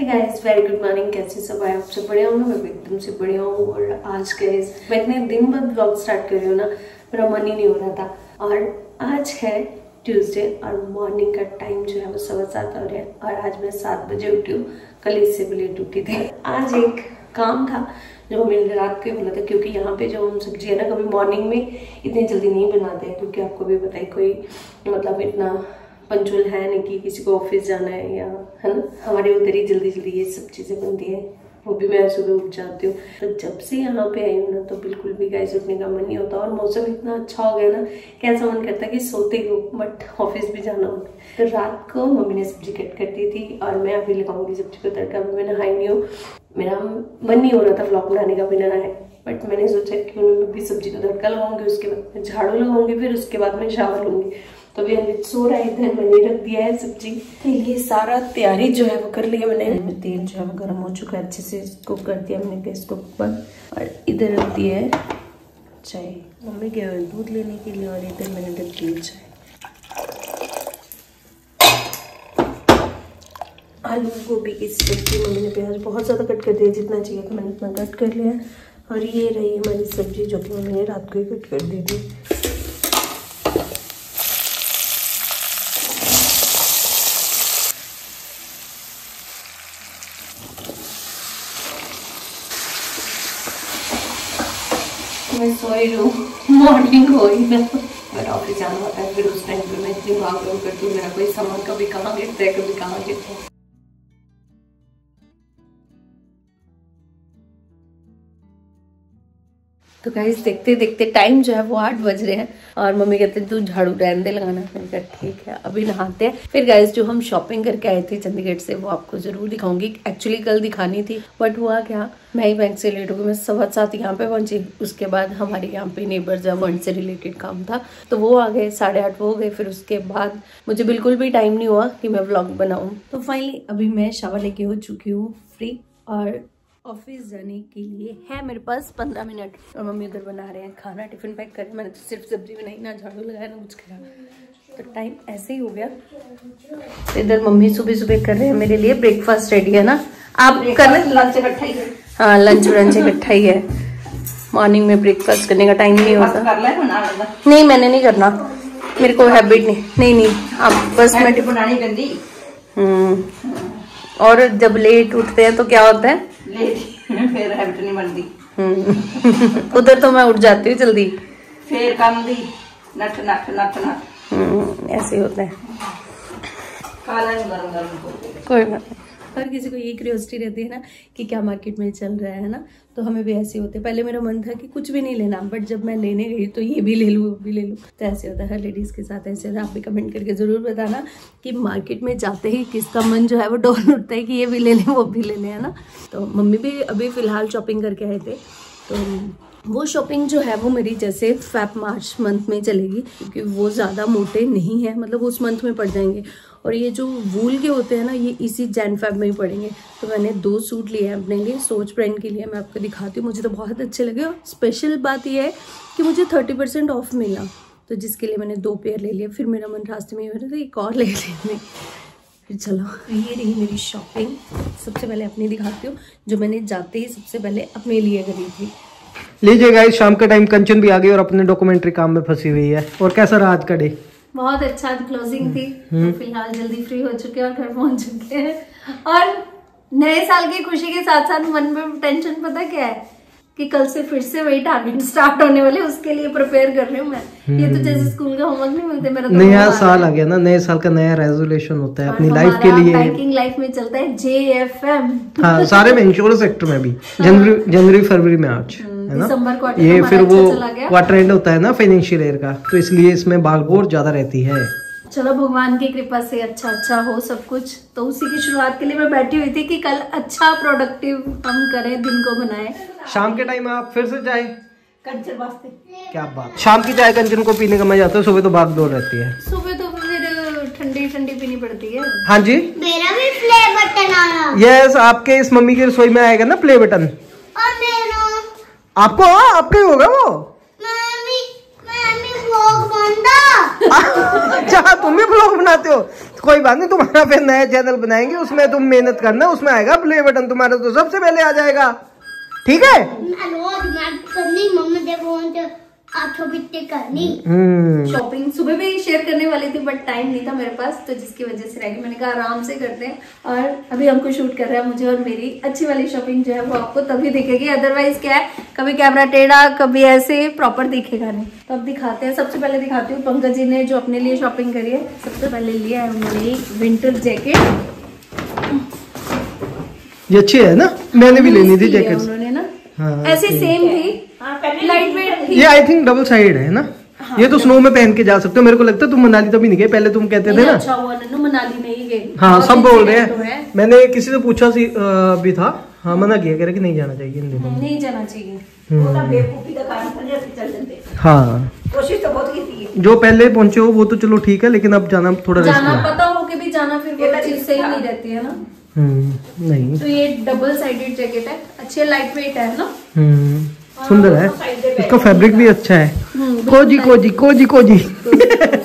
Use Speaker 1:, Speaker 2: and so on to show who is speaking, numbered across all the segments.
Speaker 1: हे guys, very good morning. कैसे सब आए? आप सब बढ़िया होंगे? मैं भी एकदम से बढ़िया हूँ। और आज गाइस मैं इतने दिन बाद व्लॉग स्टार्ट कर रही हूँ ना, मेरा मन ही नहीं हो रहा था। और आज है ट्यूसडे और मॉर्निंग का टाइम जो है वो 7:15 हो रहा है। और आज मैं 7 बजे उठी हूँ, कल इससे भी लेट उठी थी। आज एक काम था जो मैंने रात को बोला था, क्योंकि यहाँ पे जो हम सब्जी है ना, कभी मॉर्निंग में इतनी जल्दी नहीं बनाते हैं, क्योंकि आपको भी पता है कोई मतलब इतना पंचुअल है नहीं कि किसी को ऑफिस जाना है या है ना। हमारे उधर ही जल्दी जल्दी ये सब चीजें बनती है, वो भी मैं सुबह उठ जाती हूँ। तो जब से यहाँ पे आई हूँ ना, तो बिल्कुल भी गाइस उठने का मन नहीं होता। और मौसम इतना अच्छा हो गया ना, कैसा मन करता है कि सोते ही हो, बट ऑफिस भी जाना होता है। तो रात को मम्मी ने सब्जी कट कर दी थी और मैं अभी लगाऊंगी सब्जी को तड़का। मैं नहाई नहीं हूँ, मेरा मन नहीं हो रहा था व्लॉग बनाने का बिना नहाए, बट मैंने सोचा कि मैं भी सब्जी को तड़का लगाऊंगी, उसके बाद मैं झाड़ू लगाऊंगी, फिर उसके बाद मैं शावर लूंगी। तो अभी अमित सो रहा है, इधर मैंने रख दिया है सब्जी के लिए। सारा तैयारी जो है वो कर लिया मैंने। तेल जो है वो गर्म हो चुका है, अच्छे से इसको कर दिया मैंने गैस को ऊपर। और इधर रख दिया है चाय, मम्मी गए हुए दूध लेने के लिए, और इधर मैंने रख दी चाय। आलू गोभी की सब्जी मम्मी ने प्याज बहुत ज़्यादा कट कर दिया, जितना चाहिए था मैंने उतना कट कर लिया। और ये रही हमारी सब्जी जो कि मम्मी ने रात को ही कट कर दी थी। मैं सोई हूँ, मॉर्निंग हो ही ना, मेरा ऑफिस जाना होता है, फिर उस टाइम पे मैं इतनी भाग दौड़ करती हूँ। मेरा कोई सामान कभी कहाँ गिरता है, कभी कहाँ गिरता है। तो गाइस देखते देखते टाइम जो है वो 8 बज रहे हैं, और मम्मी कहते हैं तू झाड़ू रहने दे लगाना। मैंने कहा ठीक है, अभी नहाते हैं। फिर गाइस जो हम शॉपिंग करके आए थे चंडीगढ़ से, वो आपको जरूर दिखाऊंगी। एक्चुअली कल दिखानी थी, बट हुआ क्या, मैं ही बैंक से लेट हो गई। मैं 7:15 यहाँ पे पहुंची। उसके बाद हमारे यहाँ पे नेबर जब फंड से रिलेटेड काम था, तो वो आ गए, 8:30 हो गए। फिर उसके बाद मुझे बिल्कुल भी टाइम नहीं हुआ कि मैं व्लॉग बनाऊँ। तो फाइनली अभी मैं शावर लेके हो चुकी हूँ फ्री, और ऑफिस जाने के लिए है मेरे पास 15 मिनट। और मम्मी उधर बना रहे हैं खाना, टिफिन पैक कर रहे हैं। मैंने तो सिर्फ सब्जी बनाई, ना झाड़ू लगाया ना कुछ किया, तो टाइम ऐसे ही हो गया। तो इधर मम्मी सुबह सुबह कर रहे हैं मेरे लिए ब्रेकफास्ट रेडी है ना। आप कर रहे? लंच इकट्ठा ही है। हाँ, लंच इकट्ठा ही है। मॉर्निंग में ब्रेकफास्ट करने का टाइम नहीं होता। नहीं, मैंने नहीं करना, मेरे को हैबिट नहीं। आप बस मैं बनानी गंदी। और जब लेट उठते हैं तो क्या होता है,
Speaker 2: फिर हैबिट नहीं बनती।
Speaker 1: उधर तो मैं उठ जाती हूँ जल्दी,
Speaker 2: फिर काम दी नट ऐसे
Speaker 1: होता है। कोई बात नहीं। हर किसी को ये क्यूरियोसिटी रहती है ना कि क्या मार्केट में चल रहा है ना, तो हमें भी ऐसे होते हैं। पहले मेरा मन था कि कुछ भी नहीं लेना, बट जब मैं लेने गई तो ये भी ले लूँ, वो भी ले लूँ। तो ऐसे होता है, हर लेडीज़ के साथ ऐसे होता है। आप भी कमेंट करके ज़रूर बताना कि मार्केट में जाते ही किसका मन जो है वो डोल उठता है कि ये भी ले लें, वो भी ले लें, है ना। तो मम्मी भी अभी फ़िलहाल शॉपिंग करके आए थे, तो वो शॉपिंग जो है वो मेरी जैसे मार्च मंथ में चलेगी, क्योंकि वो ज़्यादा मोटे नहीं है, मतलब उस मंथ में पड़ जाएंगे। और ये जो वूल के होते हैं ना, ये इसी जैन में ही पड़ेंगे। तो मैंने 2 सूट लिए हैं अपने लिए, सोच ब्रांड के लिए। मैं आपको दिखाती हूँ, मुझे तो बहुत अच्छे लगे। और स्पेशल बात ये है कि मुझे 30% ऑफ मिला, तो जिसके लिए मैंने 2 पेयर ले लिए। फिर मेरा मन रास्ते में हो रहा था एक और ले लेने। फिर चलो, ये रही मेरी शॉपिंग। सबसे पहले अपनी दिखाती हूँ, जो मैंने जाते ही सबसे पहले अपने लिए करी थी।
Speaker 3: लीजिए गाइस, शाम के टाइम कंचन भी आ गई और अपने डॉक्यूमेंट्री काम में फंसी हुई है। और कैसा रहा आज का डे?
Speaker 1: बहुत अच्छा, क्लोजिंग थी। तो फिलहाल जल्दी फ्री हो चुके हैं और घर पहुंच चुके हैं। और नए साल की खुशी के साथ साथ मन में टेंशन पता क्या है कि कल से फिर से वही टारगेट स्टार्ट होने वाले, उसके लिए प्रिपेयर कर रही हूँ मैं। ये तो जैसे स्कूल का होमवर्क नहीं मिलते, मेरा तो
Speaker 3: नया साल आ गया ना, नए साल का नया रेजोल्यूशन होता है अपनी लाइफ के लिए।
Speaker 1: बैंकिंग लाइफ में चलता है JFM।
Speaker 3: हाँ, सारे में, इंश्योरेंस सेक्टर में भी। जनवरी फरवरी मार्च है ना, ये फिर वो क्वार्टर एंड होता है ना फाइनेंशियल ईयर का, तो इसलिए इसमें भागदौड़ ज्यादा रहती है।
Speaker 1: चलो, भगवान की कृपा से अच्छा हो सब कुछ। तो उसी की शुरुआत के लिए मैं बैठी हुई थी कि कल अच्छा प्रोडक्टिव हम करें, दिन को बनाए।
Speaker 3: शाम के टाइम आप फिर से चाय
Speaker 1: कंचन वास्ते,
Speaker 3: क्या बात। शाम की चाय कंचन को पीने का मजा आता है, सुबह तो भागदौड़ रहती है।
Speaker 1: सुबह तो फिर ठंडी पीनी पड़ती है।
Speaker 3: हाँ जी,
Speaker 4: मेरा भी प्ले बटन आया।
Speaker 3: यस, आपके इस मम्मी की रसोई में आएगा ना प्ले बटन।
Speaker 4: और मेरा
Speaker 3: आपको, आपका ही होगा वो।
Speaker 4: मम्मी व्लॉग बंदा।
Speaker 3: अच्छा, तुम भी ब्लॉग बनाते हो? कोई बात नहीं, तुम्हारा फिर नया चैनल बनाएंगे, उसमें तुम मेहनत करना, उसमें आएगा प्ले बटन तुम्हारा तो सबसे पहले आ जाएगा, ठीक है?
Speaker 1: शॉपिंग सुबह भी शेयर करने वाली थी बट टाइम नहीं था मेरे पास, तो जिसकी वजह से रह गई। मैंने कहा आराम से करते हैं, और अभी हमको शूट कर रहा है मुझे, और मेरी अच्छी वाली शॉपिंग जो है वो आपको तभी दिखेगी, अदरवाइज क्या है कभी कैमरा टेढ़ा कभी ऐसे प्रॉपर दिखेगा नहीं। तो अब दिखाते हैं। सबसे पहले दिखाती हूँ पंकज जी ने जो अपने लिए शॉपिंग करी है। सबसे पहले लिया है उन्होंने विंटर जैकेट,
Speaker 3: ये अच्छी है ना, मैंने भी लेनी थी जैकेट
Speaker 1: उन्होंने ना। हाँ, ऐसे सेम थी, लाइट वेट थी।
Speaker 3: ये आई थिंक डबल साइड है ना। हाँ, ये तो स्नो में पहन के जा सकते हो। मेरे को लगता है तुम मनाली तभी नहीं गए, पहले तुम कहते थे ना।
Speaker 1: अच्छा हुआ नन्नू मनाली नहीं गए।
Speaker 3: हाँ सब बोल रहे हैं, मैंने किसी से पूछा भी था, हाँ मना किया, कह रहे कि नहीं जाना चाहिए,
Speaker 1: नहीं जाना चाहिए।
Speaker 3: हाँ
Speaker 2: कोशिश तो बहुत की थी।
Speaker 3: जो पहले पहुंचे हो वो तो चलो ठीक है, लेकिन अब जाना थोड़ा
Speaker 1: जाना पता हो के भी जाना, फिर वो चीज सही नहीं रहती है ना।
Speaker 3: नहीं
Speaker 1: तो ये डबल साइडेड जैकेट है, अच्छे लाइट वेट है ना।
Speaker 3: सुंदर है, इसका फैब्रिक भी अच्छा है। Cosy cosy cosy cosy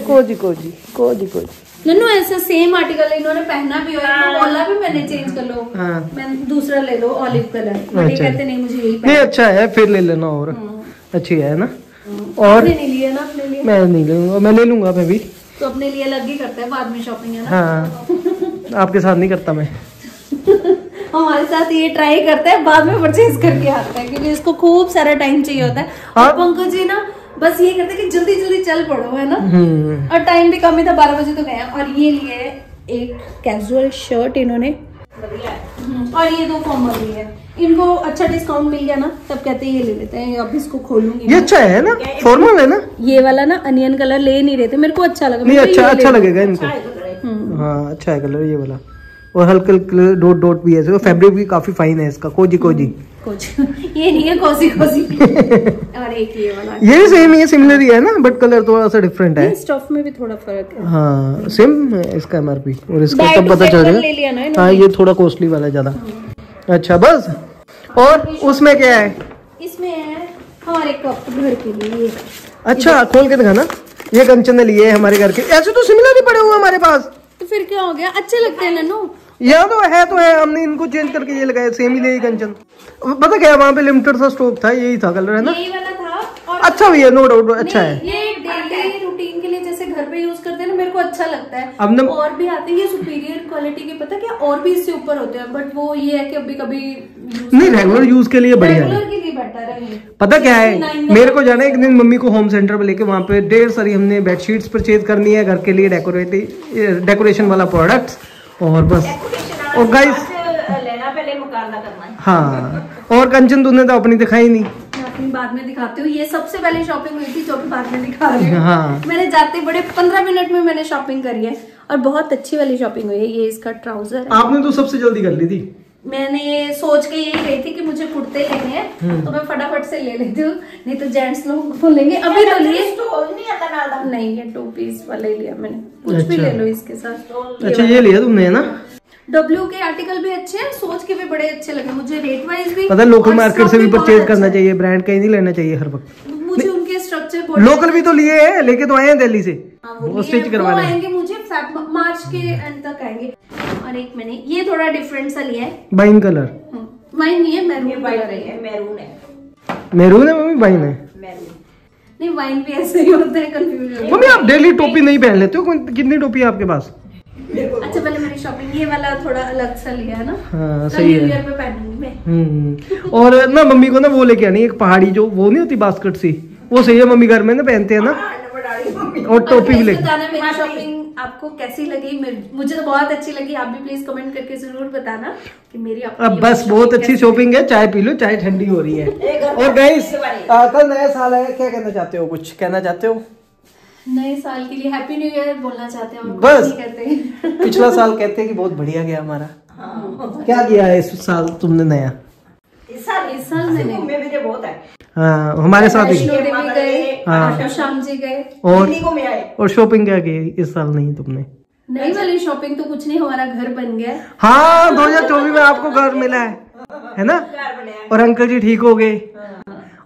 Speaker 3: cosy cosy cosy cosy.
Speaker 1: नन्नू ऐसा सेम आर्टिकल इन्होंने पहना भी है, बोला भी मैंने चेंज कर लो, मैं दूसरा ले लो ऑलिव कलर, मैंने कहते नहीं मुझे यही पहनना।
Speaker 3: ये अच्छा है, फिर ले लेना, और अच्छी है ना। और
Speaker 1: नहीं लिया ना अपने लिए?
Speaker 3: मैं नहीं लूंगा, मैं ले लूंगा मैं भी,
Speaker 1: तो अपने लिए अलग ही करते हैं बाद में शॉपिंग है ना।
Speaker 3: हाँ आपके साथ नहीं करता मैं।
Speaker 1: हमारे साथ ये ट्राई करता है, बाद में परचेज करके आता है, क्योंकि इसको खूब सारा टाइम चाहिए होता है। और पंकज जी ना बस ये कहते हैं कि जल्दी जल्दी चल पड़ो, है ना। और टाइम भी कम ही था, 12 बजे तो गए। और ये लिए एक कैजुअल शर्ट इन्होंने, और ये 2 फॉर्मल भी है। इनको अच्छा डिस्काउंट मिल गया ना, तब कहते हैं ये ले लेते हैं, अब इसको खोलूंगी।
Speaker 3: ये अच्छा है ना, फॉर्मल है ना।
Speaker 1: ये वाला ना अनियन कलर ले नहीं रहे थे, मेरे को अच्छा लगा।
Speaker 3: नहीं अच्छा लगेगा इनको। हाँ अच्छा है कलर ये वाला, और हल्के हल्के डॉट डॉट भी है, फैब्रिक भी काफी फाइन है इसका। कोजी कोजी
Speaker 1: ये नहीं है कोजी कोजी। और एक ये वाला,
Speaker 3: ये सेम ही है, सिमिलर ही है ना, बट कलर थोड़ा सा डिफरेंट है।
Speaker 1: स्टफ में भी थोड़ा फर्क है।
Speaker 3: हाँ सेम है इसका MRP, और इसका तब पता चल जाएगा। हाँ ये थोड़ा कॉस्टली वाला है ज्यादा। अच्छा बस, और उसमें क्या है?
Speaker 1: इसमें है हमारे कप घर के लिए।
Speaker 3: अच्छा खोल के दिखाना। ये कंचन ने लिए हमारे घर के, ऐसे तो सिमिलर ही पड़े हुए हमारे पास,
Speaker 1: तो फिर क्या हो गया? अच्छे लगते हैं नन्नू।
Speaker 3: यहाँ तो है, हमने इनको चेंज करके ये लगाया, सेम ही ले कंचन। पता क्या, वहाँ पे लिमिटेड सा स्टॉक था, यही था कलर, है ना।
Speaker 1: यही वाला था, और
Speaker 3: अच्छा भी है, नो डाउट अच्छा है।
Speaker 1: ये डेली रूटीन के लिए जैसे घर पे यूज करते हैं ना, मेरे को अच्छा लगता है।
Speaker 3: अब न...
Speaker 1: और भी आते हैं ये सुपीरियर क्वालिटी के, पता क्या, और भी इससे ऊपर होते हैं, बट वो ये है कि अभी कभी
Speaker 3: नहीं, रेगुलर यूज के लिए बढ़िया है,
Speaker 1: रेगुलर के लिए बेटर है।
Speaker 3: पता क्या है, मेरे को जाना है एक दिन मम्मी को होम सेंटर पे लेके, वहाँ पे ढेर सारी हमने बेडशीट्स परचेज करनी है घर के लिए, डेकोरेशन वाला प्रोडक्ट्स, और बस। और गाइस
Speaker 2: लेना पहले मुकाबला करना है।
Speaker 3: हाँ, और कंचन तूने तो अपनी दिखाई नहीं।
Speaker 1: अपनी बाद में दिखाती हूँ। ये सबसे पहले शॉपिंग हुई थी जो कि बाद में दिखा रही हूँ।
Speaker 3: हाँ।
Speaker 1: मैंने जाते बड़े 15 मिनट में मैंने शॉपिंग करी है, और बहुत अच्छी वाली शॉपिंग हुई है। ये इसका ट्राउजर है।
Speaker 3: आपने तो सबसे जल्दी कर ली थी।
Speaker 1: मैंने सोच के यही गई थी कि मुझे कुर्ते लेने हैं, तो मैं फटाफट से ले लेती हूँ, नहीं तो जेंट्स लोग बोलेंगे। अभी तो लिए नहीं, ये 2 पीस वाले लिया मैंने, कुछ भी ले लो इसके साथ।
Speaker 3: अच्छा ये लिया तुमने, है ना।
Speaker 1: W के आर्टिकल भी अच्छे हैं, सोच के भी बड़े अच्छे लगे मुझे, रेट वाइज भी।
Speaker 3: पता है लोकल मार्केट से भी परचेज करना चाहिए, ब्रांड कहीं नहीं लेना चाहिए हर वक्त।
Speaker 1: मुझे उनके स्ट्रक्चर
Speaker 3: लोकल भी तो लिए हैं, लेके तो आए हैं दिल्ली से, वो स्टिच करवाने
Speaker 1: आएंगे मुझे मार्च के एंड तक आएंगे। और एक मैंने ये थोड़ा डिफरेंट सा लिया है,
Speaker 3: वाइन कलर।
Speaker 1: वाइन नहीं है, मैरून कलर है।
Speaker 2: मैरून है,
Speaker 3: मैरून है मम्मी, वाइन है।
Speaker 1: नहीं वाइन भी ऐसे ही होते हैं, कंफ्यूजन।
Speaker 3: मम्मी आप डेली टोपी नहीं पहन लेते हो, कितनी टोपी है आपके पास?
Speaker 1: अच्छा पहले मेरी शॉपिंग ये वाला थोड़ा अलग सा लिया है ना।
Speaker 3: हाँ सही है।
Speaker 1: न्यू ईयर पे पहनूंगी मैं।
Speaker 3: और ना मम्मी को ना वो लेके आनी, एक पहाड़ी जो वो नहीं होती बास्केट सी, वो सही है, मम्मी घर में ना पहनते हैं ना। और टोपी भी लेके।
Speaker 1: बताना मेरी शॉपिंग आपको कैसी लगी। मुझे तो बहुत अच्छी लगी, आप भी प्लीज कमेंट करके जरूर बताना कि मेरी
Speaker 3: अब बस बहुत अच्छी शॉपिंग है। चाय पी लो, चाय ठंडी हो रही है। और गाइस कल नया साल है, क्या कहना चाहते हो? कुछ कहना चाहते हो?
Speaker 1: नए साल के लिए हैप्पी न्यू ईयर बोलना चाहते हैं।
Speaker 3: बस
Speaker 1: कहते
Speaker 3: पिछला साल कहते हैं कि बहुत बढ़िया गया हमारा। क्या किया है इस साल तुमने नया?
Speaker 2: इस साल मैंने भी बहुत है।
Speaker 3: हाँ हमारे साथ ही
Speaker 1: गए,
Speaker 3: हाँ
Speaker 1: शाम जी गए,
Speaker 3: और शॉपिंग क्या की इस साल? नहीं तुमने
Speaker 1: नई वाली शॉपिंग तो कुछ नहीं, हमारा घर बन गया।
Speaker 3: हाँ 2024 में आपको घर मिला है ना, और अंकल जी ठीक हो गए।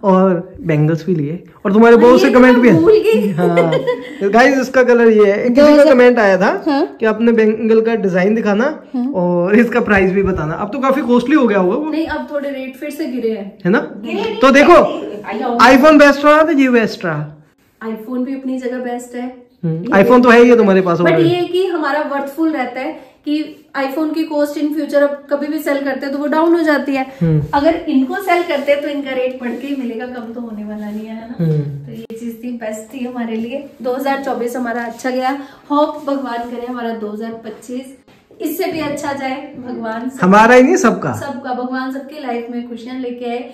Speaker 3: और बैंगल्स भी लिए और तुम्हारे बहुत से कमेंट भी है। हाँ गाइस इसका कलर ये है। किसी का कमेंट आया था कि अपने बैंगल का डिजाइन दिखाना और इसका प्राइस भी बताना। अब तो काफी कॉस्टली हो गया होगा वो।
Speaker 1: नहीं अब थोड़े रेट फिर से गिरे हैं,
Speaker 3: है ना। तो देखो आईफोन बेस्ट रहा तो ये बेस्ट रहा।
Speaker 1: आईफोन भी अपनी जगह बेस्ट है,
Speaker 3: आईफोन तो है ही तुम्हारे पास।
Speaker 1: बट ये कि हमारा वर्थफुल रहता है कि आईफोन की कॉस्ट इन फ्यूचर अब कभी भी सेल करते हैं तो वो डाउन हो जाती है। अगर इनको सेल करते हैं तो इनका रेट बढ़ के ही मिलेगा, कम तो होने वाला नहीं है ना। तो ये चीज थी, बेस्ट थी हमारे लिए। 2024 हमारा अच्छा गया। होप भगवान करे हमारा 2025 इससे भी अच्छा जाए। भगवान
Speaker 3: हमारा ही नहीं सबका
Speaker 1: भगवान सबकी लाइफ में खुशियां लेके आए,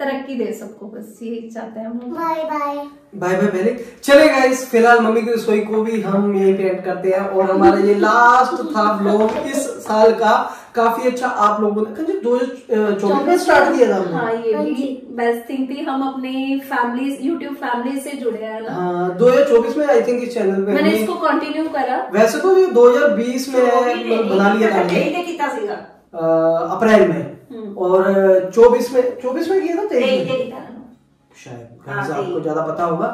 Speaker 1: तरक्की दे सबको, बस यही चाहते हैं हम लोग।
Speaker 4: बाय बाय
Speaker 3: बाय बाय पहले चले गाइस। फिलहाल मम्मी की रसोई को भी हम यही पे एंड करते हैं और हमारा ये लास्ट था व्लॉग इस साल का। काफी अच्छा आप लोगों ने 2024 में स्टार्ट किया था हमने।
Speaker 1: हाँ ये भी बेस्ट थिंग थी। हम अपनी फैमिली यूट्यूब फैमिली से जुड़े हैं ना।
Speaker 3: हाँ 2024 में आई थिंक इस चैनल पे
Speaker 1: मैंने इसको कंटिन्यू करा।
Speaker 3: वैसे तो ये 2020 में बना लिया था अप्रैल में और 24 में किया था 23 में शायद, आपको ज्यादा पता होगा।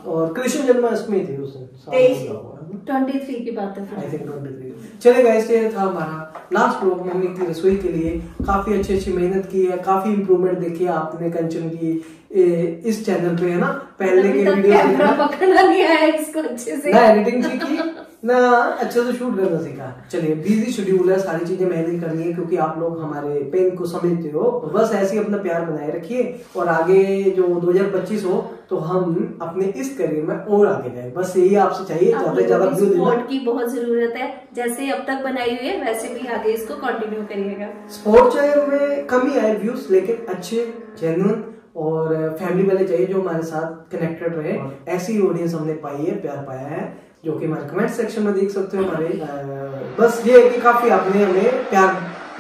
Speaker 3: और कृष्ण जन्माष्टमी थी उस दिन
Speaker 1: 23 की बात है
Speaker 3: आई थिंक 23। चले गाइस ये था हमारा लास्ट व्लॉग मम्मी की रसोई के लिए। काफी अच्छी मेहनत की है, काफी इम्प्रूवमेंट देखी है आपने कंचन की इस चैनल पे, है ना। पहले के वीडियो
Speaker 1: पकड़ना नहीं आया इसको अच्छे से,
Speaker 3: ना एडिटिंग सीखी ना अच्छे से शूट करना सीखा। चलिए बिजी शेड्यूल है, सारी चीजें मैनेज करनी है क्योंकि आप लोग हमारे पेन को समझते हो। बस ऐसे ही अपना प्यार बनाए रखिए और आगे जो 2025 हो तो हम अपने इस करियर में और आगे जाए, बस यही आपसे चाहिए। ज्यादा से ज्यादा व्यू देना,
Speaker 1: सपोर्ट की बहुत जरूरत है। जैसे अब तक बनाई हुई है वैसे भी आगे इसको कंटिन्यू करिएगा।
Speaker 3: सपोर्ट चाहे में कम ही आए व्यूज, लेकिन अच्छे जेन्युइन और फैमिली वाले चाहिए जो हमारे साथ कनेक्टेड रहे। ऐसी ऑडियंस हमने पाई है, प्यार पाया है, जो कि हमारे कमेंट सेक्शन में देख सकते हो। हमारे बस ये है कि काफी आपने हमें प्यार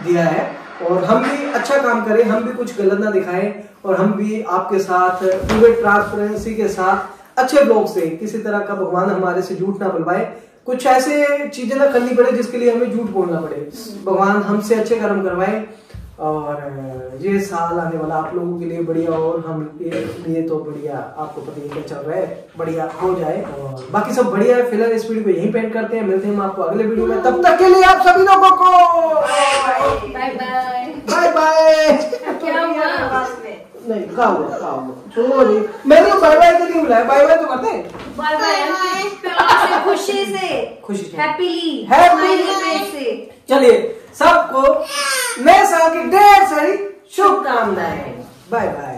Speaker 3: दिया है और हम भी अच्छा काम करें, हम भी कुछ गलत ना दिखाएं और हम भी आपके साथ पूरे ट्रांसपेरेंसी के साथ अच्छे ब्लॉग से किसी तरह का भगवान हमारे से झूठ ना बुलवाए, कुछ ऐसे चीजें ना करनी पड़े जिसके लिए हमें झूठ बोलना पड़े। भगवान हमसे अच्छे कर्म करवाए और ये साल आने वाला आप लोगों के लिए बढ़िया और हम लिए तो बढ़िया। आपको पता ही क्या चल रहा है, बढ़िया हो जाए और बाकी सब बढ़िया है। फिलहाल इस वीडियो को यहीं पेंट करते हैं, मिलते हैं हम आपको अगले वीडियो में। तब तक के लिए आप सभी लोगों को
Speaker 1: बाय बाय
Speaker 3: बाय बाय।
Speaker 1: क्या हुआ?
Speaker 3: नहीं कहा हुआ सॉरी, मैंने तो बाय बाय के लिए बुलाया, बाय बाय तो करते हैं।
Speaker 1: बाय बाय प्यार से, खुशी से, हैप्पीली से।
Speaker 3: चलिए सबको नए साल की ढेर सारी शुभकामनाएं। Bye bye.